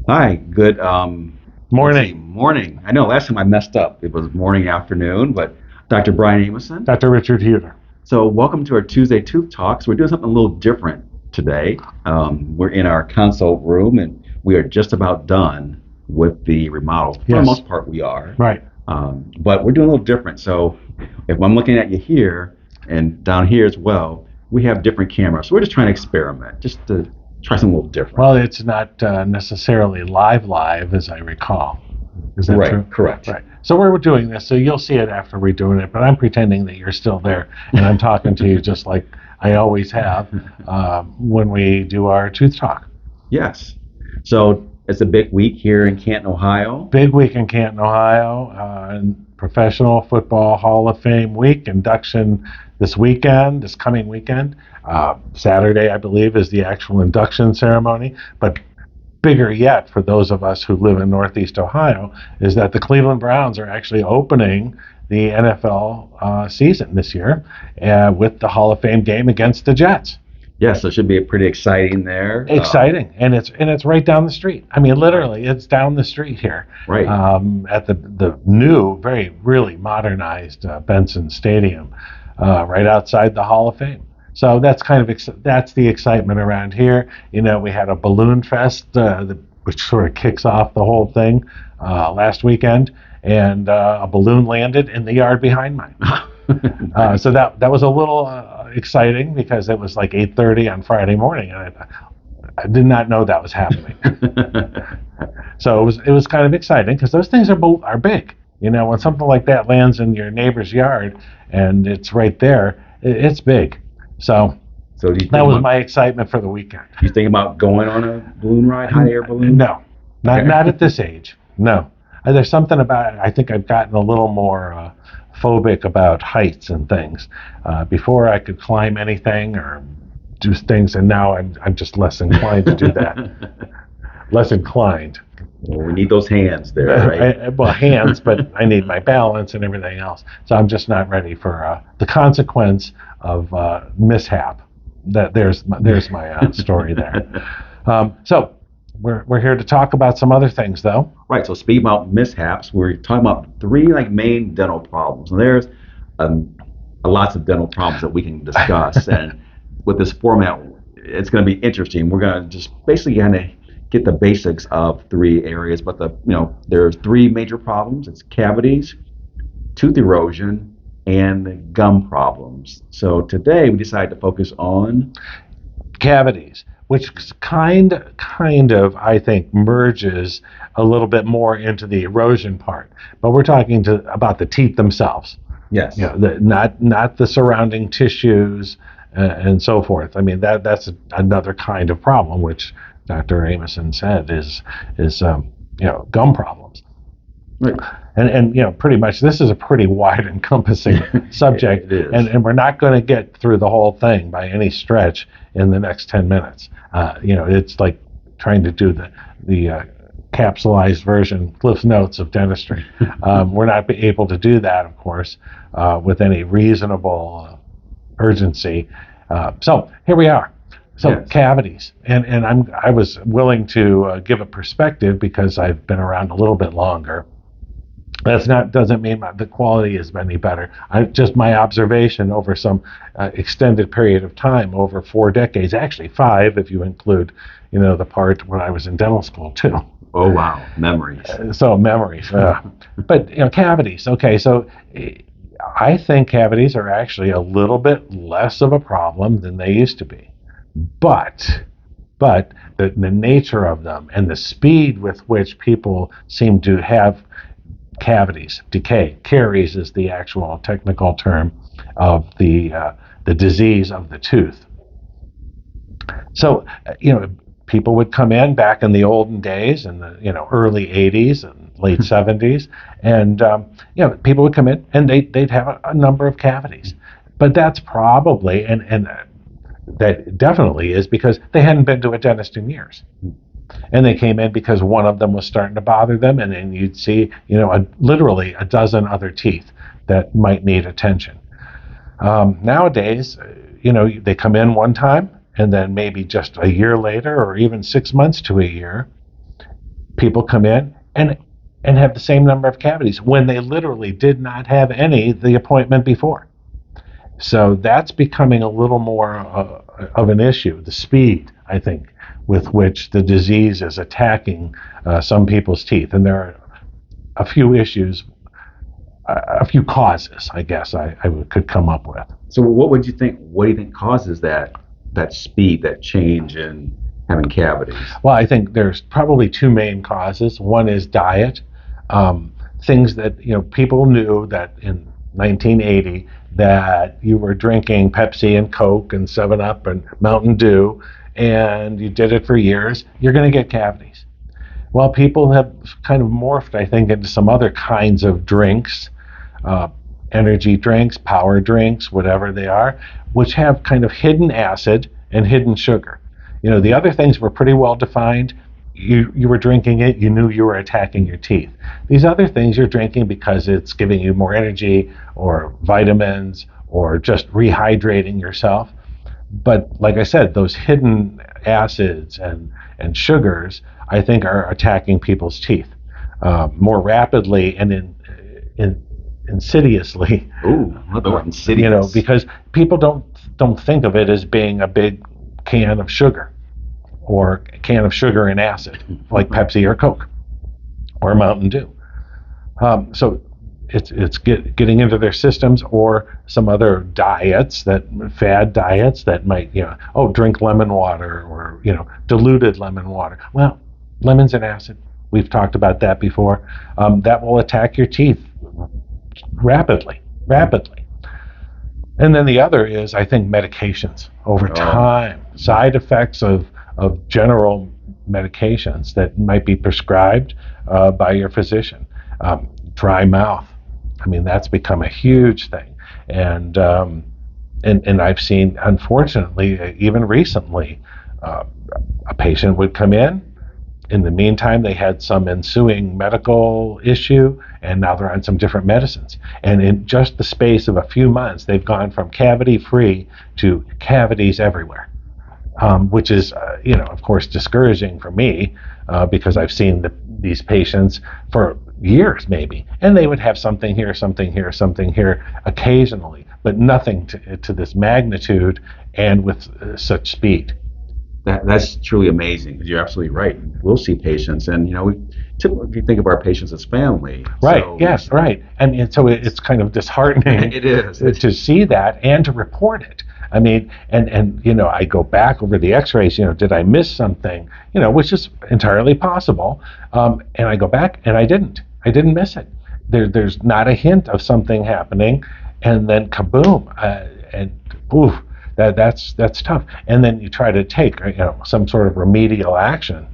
Hi, good let's see, Morning, morning. I know last time I messed up. It was morning afternoon, but Dr. Brian Amison. Dr. Richard Huetter. So welcome to our Tuesday Tooth Talks. We're doing something a little different today. We're in our consult room and we are just about done with the remodel. For the Yes, most part, we are. right. But we're doing a little different. So if I'm looking at you here and down here as well, we have different cameras. So we're just trying to experiment, just to try something a little different. Well, it's not necessarily live, as I recall. Is that true? Right, correct. Right. So we're doing this, so you'll see it after we're doing it, but I'm pretending that you're still there, and I'm talking to you just like I always have when we do our tooth talk. Yes. So it's a big week here in Canton, Ohio. Big week in Canton, Ohio, and Professional Football Hall of Fame week, induction this coming weekend. Saturday, I believe, is the actual induction ceremony, but bigger yet for those of us who live in Northeast Ohio is that the Cleveland Browns are actually opening the NFL season this year with the Hall of Fame game against the Jets. Yes, so it should be pretty exciting there. Exciting, and it's right down the street. I mean, literally, it's down the street here. Right. At the new, very really modernized Benson Stadium, right outside the Hall of Fame. So that's kind of that's the excitement around here. You know, we had a balloon fest, which sort of kicks off the whole thing last weekend, and a balloon landed in the yard behind mine. So that was a little exciting because it was like 8:30 on Friday morning, and I did not know that was happening. So it was kind of exciting because those things are big. You know, when something like that lands in your neighbor's yard and it's right there, it's big. So So do you that think was about, my excitement for the weekend. you think about going on a balloon ride, hot air balloon? No, not Okay. not at this age. No, there's something about it. I think I've gotten a little more phobic about heights and things. Before I could climb anything or do things, and now I'm just less inclined to do that. Less inclined. Well, we need those hands there, right? Well, hands, but I need my balance and everything else. So I'm just not ready for the consequence of mishap. There's my story there. So we're here to talk about some other things, though. Right. So speaking about mishaps, we're talking about three like main dental problems, and there's um, lots of dental problems that we can discuss. And with this format, it's going to be interesting. We're going to just basically kind of get the basics of three areas, but there's three major problems. It's cavities, tooth erosion, and gum problems. So today we decided to focus on Cavities, which kind of I think merges a little bit more into the erosion part. But we're talking about the teeth themselves. yes. You know, not the surrounding tissues and so forth. I mean that's another kind of problem, which Dr. Amison said is gum problems. Right. And pretty much this is a pretty wide encompassing subject, It is. and we're not going to get through the whole thing by any stretch in the next 10 minutes. It's like trying to do the capsulized version, Cliff Notes of dentistry. We're not able to do that, of course, with any reasonable urgency. So here we are. So Yes. cavities, and I was willing to give a perspective because I've been around a little bit longer. Doesn't mean the quality is any better. Just my observation over some extended period of time, over 4 decades, actually 5 if you include, the part when I was in dental school too. Oh wow, memories. So memories, but cavities. Okay, so I think cavities are actually a little bit less of a problem than they used to be, but the nature of them and the speed with which people seem to have cavities, decay, caries is the actual technical term of the disease of the tooth. So, people would come in back in the olden days, in the early '80s and late '70s, and people would come in and they'd have a number of cavities, but that's probably and that definitely is because they hadn't been to a dentist in years. And they came in because one of them was starting to bother them, and then you'd see, literally a dozen other teeth that might need attention. Nowadays, they come in one time, and then maybe just a year later, or even 6 months to a year, people come in and have the same number of cavities when they literally did not have any the appointment before. So that's becoming a little more of an issue. The speed, I think, with which the disease is attacking some people's teeth, and there are a few issues, a few causes, I guess could come up with. So what would you think? What do you think causes that speed, that change in having cavities? Well, I think there's probably two main causes. One is diet. Things that people knew that in 1980 that you were drinking Pepsi and Coke and 7-Up and Mountain Dew, and you did it for years, you're going to get cavities. Well, people have kind of morphed, I think, into some other kinds of drinks, energy drinks, power drinks, whatever they are, which have kind of hidden acid and hidden sugar. The other things were pretty well defined. You were drinking it, you knew you were attacking your teeth. These other things you're drinking because it's giving you more energy or vitamins or just rehydrating yourself. But like I said, those hidden acids and sugars, I think, are attacking people's teeth more rapidly and insidiously. Ooh, the word insidious. Because people don't think of it as being a big can of sugar, or a can of sugar and acid, like Pepsi or Coke or Mountain Dew. So it's getting into their systems, or some other diets, fad diets that might, drink lemon water, or, diluted lemon water. Well, lemon's an acid. We've talked about that before. That will attack your teeth rapidly. And then the other is, I think, medications over time, side effects of general medications that might be prescribed by your physician. Dry mouth. I mean, that's become a huge thing. And I've seen, unfortunately, even recently, a patient would come in the meantime, they had some ensuing medical issue, and now they're on some different medicines. And in just the space of a few months, they've gone from cavity-free to cavities everywhere, which is, of course, discouraging for me because I've seen these patients for years, maybe, and they would have something here, something here, something here occasionally, but nothing to this magnitude and with such speed. That's truly amazing. You're absolutely right. We'll see patients, and we typically think of our patients as family. Right. So, yes. Right. And so it's kind of disheartening. It is to see that and to report it. I mean, and I go back over the X-rays. Did I miss something? Which is entirely possible. And I go back, and I didn't miss it. There's not a hint of something happening, and then kaboom, and oof. That's tough. And then you try to take some sort of remedial action.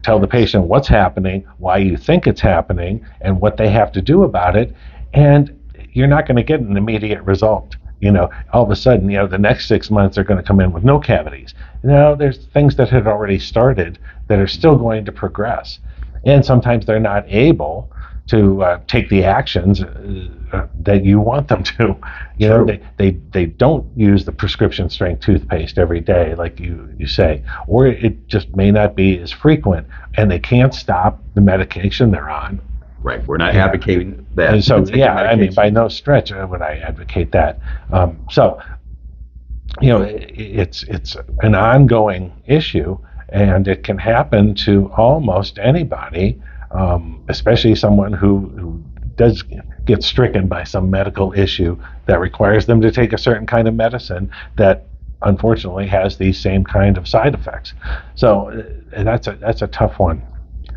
Tell the patient what's happening, why you think it's happening, and what they have to do about it. And you're not going to get an immediate result. All of a sudden, the next 6 months are going to come in with no cavities. There's things that had already started that are still going to progress. And sometimes they're not able to take the actions that you want them to. They don't use the prescription strength toothpaste every day, like you say, or it just may not be as frequent, and they can't stop the medication they're on. Right. We're not advocating that. And so, I mean, by no stretch would I advocate that. It's an ongoing issue, and it can happen to almost anybody. Especially someone who does get stricken by some medical issue that requires them to take a certain kind of medicine that unfortunately has these same kind of side effects. So that's a tough one.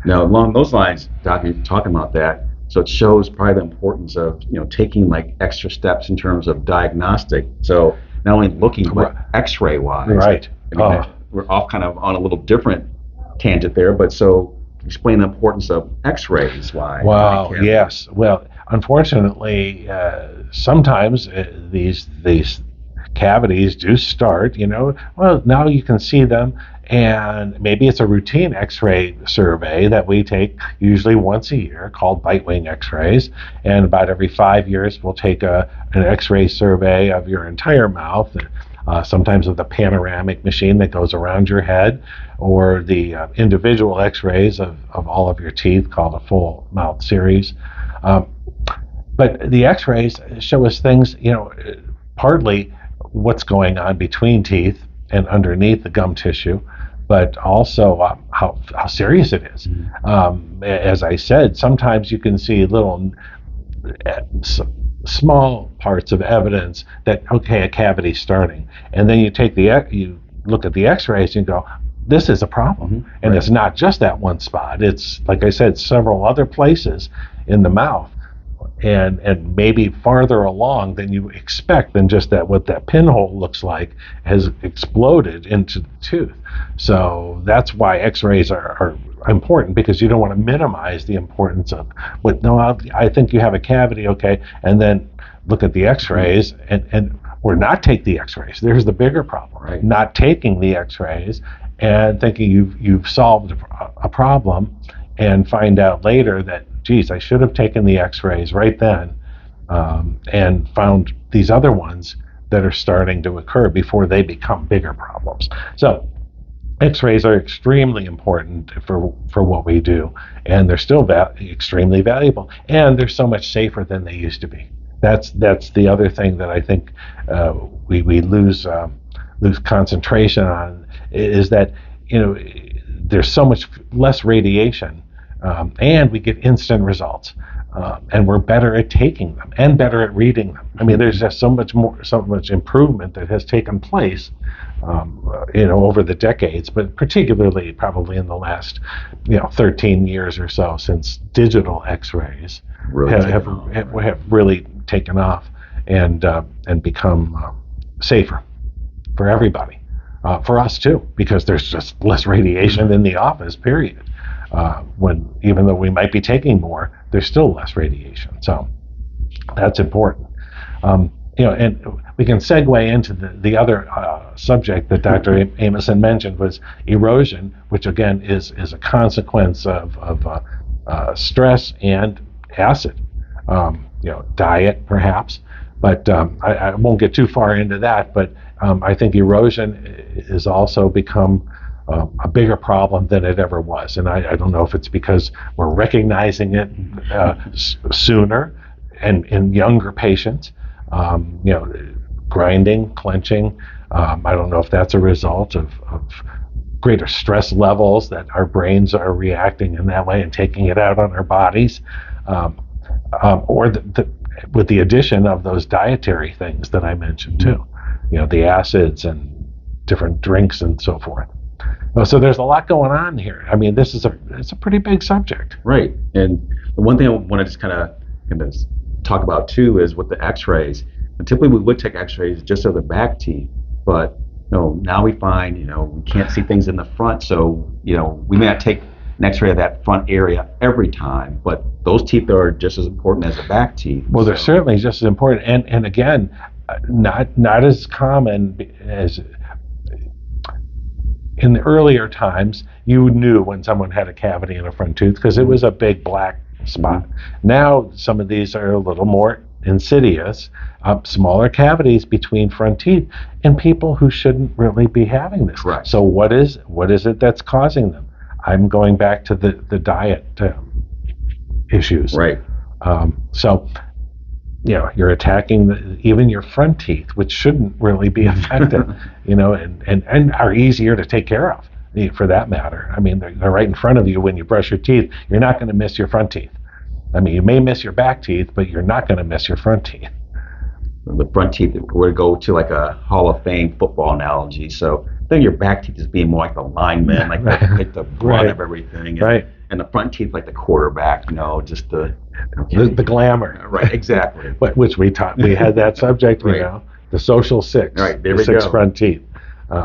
Now, along those lines, Doc, you're talking about that. So it shows probably the importance of taking like extra steps in terms of diagnostic. So not only looking but X-ray wise. Right. We're off kind of on a little different tangent there, but so explain the importance of X-rays. Why? Wow. Yes. Well, unfortunately, sometimes these cavities do start. Well, now you can see them, and maybe it's a routine X-ray survey that we take usually once a year, called bite wing X-rays, and about every 5 years we'll take an X-ray survey of your entire mouth. sometimes with a panoramic machine that goes around your head, or the individual x-rays of all of your teeth called a full mouth series. Um, but the x-rays show us things, partly what's going on between teeth and underneath the gum tissue, but also how serious it is. As I said, sometimes you can see little small parts of evidence that, okay, a cavity's starting, and then you look at the x-rays and go, this is a problem. And it's not just that one spot. It's, like I said, several other places in the mouth, and maybe farther along than you expect, than just that what that pinhole looks like has exploded into the tooth. So that's why x-rays are important, because you don't want to minimize the importance of what, no, I think you have a cavity, okay, and then look at the x-rays or not take the x-rays. There's the bigger problem, Right. Not taking the x-rays and thinking you've solved a problem, and find out later that, geez, I should have taken the x-rays right then, and found these other ones that are starting to occur before they become bigger problems. So x-rays are extremely important for what we do, and they're still extremely valuable, and they're so much safer than they used to be. That's the other thing that I think we lose concentration on, is that there's so much less radiation, and we get instant results, and we're better at taking them and better at reading them. I mean, there's just so much improvement that has taken place, over the decades, but particularly probably in the last 13 years or so, since digital X-rays have really taken off, and become safer for everybody. For us too, because there's just less radiation in the office, period. When, even though we might be taking more, there's still less radiation. So that's important. And we can segue into the other subject that Dr. Amison mentioned, was erosion, which again is a consequence of stress and acid. Diet perhaps, but I won't get too far into that. But I think erosion has also become a bigger problem than it ever was, and I don't know if it's because we're recognizing it sooner and in younger patients. Grinding, clenching. I don't know if that's a result of greater stress levels, that our brains are reacting in that way and taking it out on our bodies, or with the addition of those dietary things that I mentioned too. The acids and different drinks and so forth. So there's a lot going on here. I mean, it's a pretty big subject. Right. And the one thing I want to just kind of talk about too is with the x-rays. And typically we would take x-rays just of the back teeth, but now we find, we can't see things in the front. So, we may not take an x-ray of that front area every time, but those teeth are just as important as the back teeth. Well, they're certainly just as important. And again, not as common as in the earlier times. You knew when someone had a cavity in a front tooth because it was a big black spot. Now some of these are a little more insidious, smaller cavities between front teeth in people who shouldn't really be having this. Right. So what is it that's causing them? I'm going back to the diet issues. Right. So you're attacking even your front teeth, which shouldn't really be affected, and are easier to take care of, for that matter. I mean, they're right in front of you when you brush your teeth. You're not going to miss your front teeth. I mean, you may miss your back teeth, but you're not going to miss your front teeth. The front teeth, we're to go to like a Hall of Fame football analogy. So then your back teeth is being more like the lineman, like the brunt of everything. And, and the front teeth like the quarterback, just the glamour. Right, exactly. Which we had that subject, the social six. Right, there the we six go. Front teeth.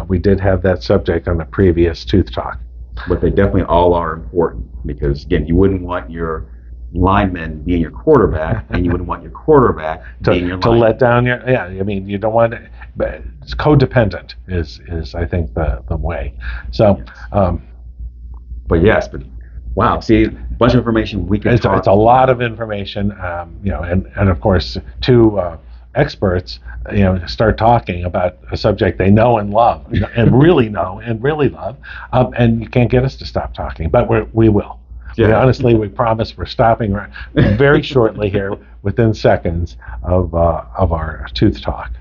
We did have that subject on the previous Tooth Talk. But they definitely all are important, because again, you wouldn't want your lineman being your quarterback, and you wouldn't want your quarterback being your lineman. To let down you don't want it, but it's codependent is I think the way. So yes. But wow, see, a bunch of information we can talk. It's a lot of information, and of course, too, experts, start talking about a subject they know and love, and really know and really love, and you can't get us to stop talking, but we will. We promise we're stopping very shortly here, within seconds of our tooth talk.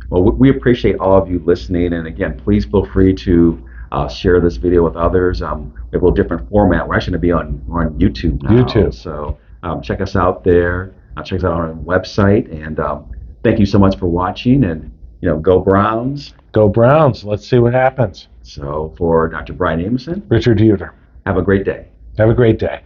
Well, we appreciate all of you listening, and again, please feel free to share this video with others. We have a little different format. We're actually going to be on YouTube now. YouTube. So check us out there. Check us out on our website, and thank you so much for watching. And go Browns. Go Browns. Let's see what happens. So for Dr. Brian Amison, Richard Huetter. have a great day. Have a great day.